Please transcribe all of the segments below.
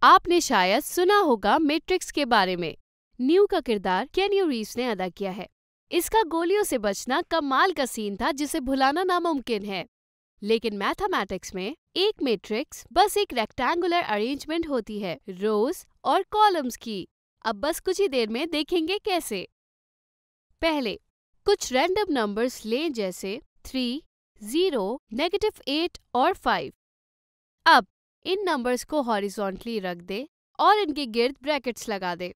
आपने शायद सुना होगा मैट्रिक्स के बारे में। न्यू का किरदार केन्यू रीव्स ने अदा किया है। इसका गोलियों से बचना कमाल का सीन था जिसे भुलाना नामुमकिन है। लेकिन मैथमेटिक्स में एक मैट्रिक्स बस एक रेक्टेंगुलर अरेंजमेंट होती है रोज और कॉलम्स की। अब बस कुछ ही देर में देखेंगे कैसे। पहले कुछ रैंडम नंबर्स लें जैसे 3, 0, -8 और 5। अब इन नंबर्स को हॉरिजॉन्टली रख दे और इनके गिर्द ब्रैकेट्स लगा दे।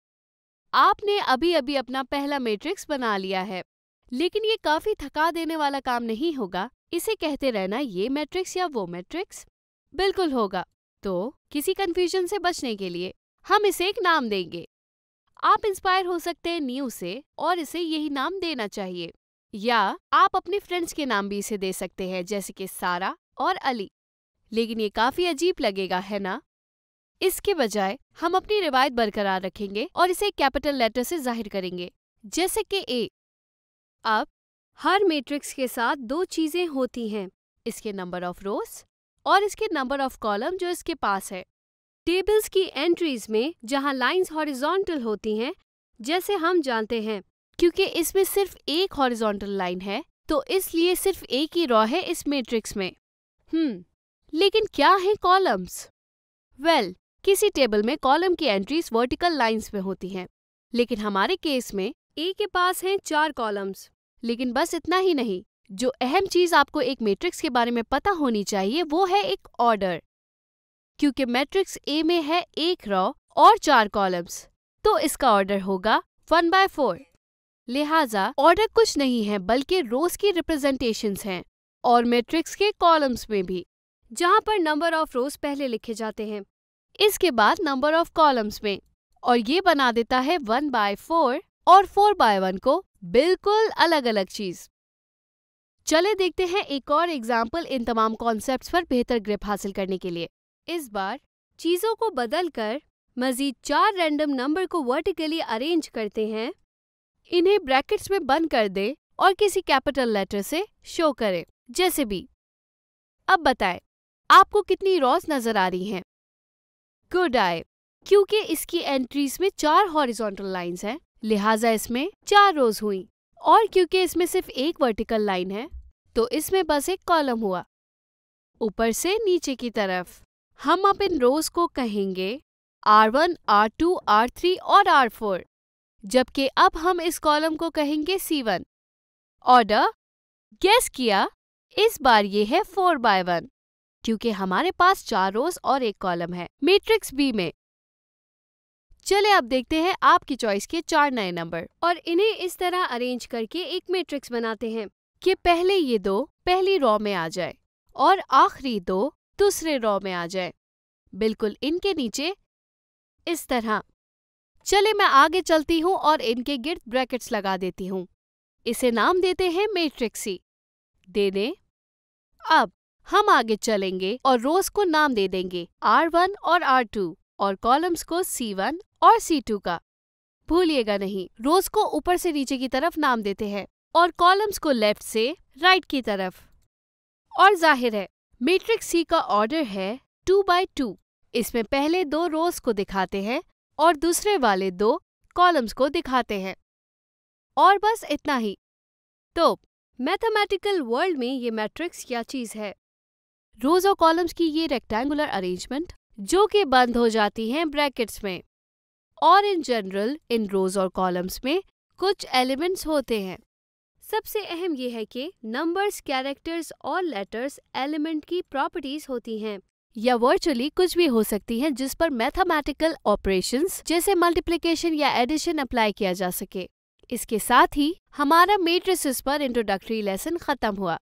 आपने अभी अभी अपना पहला मैट्रिक्स बना लिया है। लेकिन ये काफी थका देने वाला काम नहीं होगा इसे कहते रहना ये मैट्रिक्स या वो मैट्रिक्स। बिल्कुल होगा। तो किसी कंफ्यूजन से बचने के लिए हम इसे एक नाम देंगे। आप इंस्पायर हो सकते हैं न्यू से और इसे यही नाम देना चाहिए, या आप अपने फ्रेंड्स के नाम भी इसे दे सकते हैं जैसे कि सारा और अली। लेकिन ये काफी अजीब लगेगा, है ना? इसके बजाय हम अपनी रिवायत बरकरार रखेंगे और इसे कैपिटल लेटर से जाहिर करेंगे जैसे कि ए। अब हर मैट्रिक्स के साथ दो चीजें होती हैं, इसके नंबर ऑफ रोज और इसके नंबर ऑफ कॉलम जो इसके पास है। टेबल्स की एंट्रीज में जहां लाइंस हॉरिजॉन्टल होती हैं, जैसे हम जानते हैं क्योंकि इसमें सिर्फ एक हॉरिजॉन्टल लाइन है तो इसलिए सिर्फ एक ही रॉ है इस मैट्रिक्स में। लेकिन क्या है कॉलम्स? किसी टेबल में कॉलम की एंट्रीज वर्टिकल लाइंस में होती हैं, लेकिन हमारे केस में ए के पास हैं 4 कॉलम्स। लेकिन बस इतना ही नहीं, जो अहम चीज आपको एक मैट्रिक्स के बारे में पता होनी चाहिए वो है एक ऑर्डर। क्योंकि मैट्रिक्स ए में है एक रॉ और 4 कॉलम्स, तो इसका ऑर्डर होगा 1/4। लिहाजा ऑर्डर कुछ नहीं है बल्कि रोज की रिप्रेजेंटेशंस हैं, और मैट्रिक्स के कॉलम्स में भी, जहां पर नंबर ऑफ रोज पहले लिखे जाते हैं, इसके बाद नंबर ऑफ कॉलम्स में, और ये बना देता है 1/4 और 4/1 को बिल्कुल अलग अलग चीज। चले देखते हैं एक और एग्जाम्पल इन तमाम कॉन्सेप्ट्स पर बेहतर ग्रिप हासिल करने के लिए। इस बार चीजों को बदलकर मजीद 4 रैंडम नंबर को वर्टिकली अरेंज करते हैं। इन्हें ब्रैकेट्स में बंद कर दे और किसी कैपिटल लेटर से शो करें जैसे भी। अब बताएं आपको कितनी रॉज नजर आ रही हैं? गुड आए, क्योंकि इसकी एंट्रीज में 4 हॉरिजॉन्टल लाइंस हैं, लिहाजा इसमें 4 रोज हुई। और क्योंकि इसमें सिर्फ एक वर्टिकल लाइन है तो इसमें बस एक कॉलम हुआ। ऊपर से नीचे की तरफ हम अब इन रोज को कहेंगे R1, R2, R3 और R4, जबकि अब हम इस कॉलम को कहेंगे C1। ऑर्डर गेस किया? इस बार ये है 4/1, क्योंकि हमारे पास 4 रोज और एक कॉलम है मैट्रिक्स बी में। चले अब देखते हैं आपकी चॉइस के 4 नए नंबर, और इन्हें इस तरह अरेंज करके एक मैट्रिक्स बनाते हैं कि पहले ये 2 पहली रॉ में आ जाए और आखिरी 2 दूसरे रॉ में आ जाए, बिल्कुल इनके नीचे इस तरह। चले मैं आगे चलती हूँ और इनके गिर्द ब्रैकेट्स लगा देती हूँ। इसे नाम देते हैं मैट्रिक्स सी। दे दें। अब हम आगे चलेंगे और रोज को नाम दे देंगे R1 और R2 और कॉलम्स को C1 और C2 का। भूलिएगा नहीं, रोज को ऊपर से नीचे की तरफ नाम देते हैं और कॉलम्स को लेफ्ट से राइट की तरफ। और जाहिर है मैट्रिक्स सी का ऑर्डर है 2/2। इसमें पहले 2 रोज को दिखाते हैं और दूसरे वाले 2 कॉलम्स को दिखाते हैं, और बस इतना ही। तो मैथमेटिकल वर्ल्ड में ये मैट्रिक्स क्या चीज है? रोज और कॉलम्स की ये रेक्टेंगुलर अरेंजमेंट जो कि बंद हो जाती हैं ब्रैकेट्स में। और इन जनरल इन रोज और कॉलम्स में कुछ एलिमेंट्स होते हैं। सबसे अहम ये है कि नंबर्स, कैरेक्टर्स और लेटर्स एलिमेंट की प्रॉपर्टीज होती हैं, या वर्चुअली कुछ भी हो सकती हैं जिस पर मैथमेटिकल ऑपरेशंस जैसे मल्टीप्लिकेशन या एडिशन अप्लाई किया जा सके। इसके साथ ही हमारा मैट्रिसेस पर इंट्रोडक्टरी लेसन खत्म हुआ।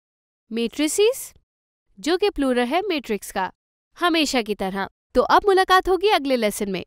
मैट्रिसेस जो कि प्लूरल है मैट्रिक्स का, हमेशा की तरह। तो अब मुलाकात होगी अगले लेसन में।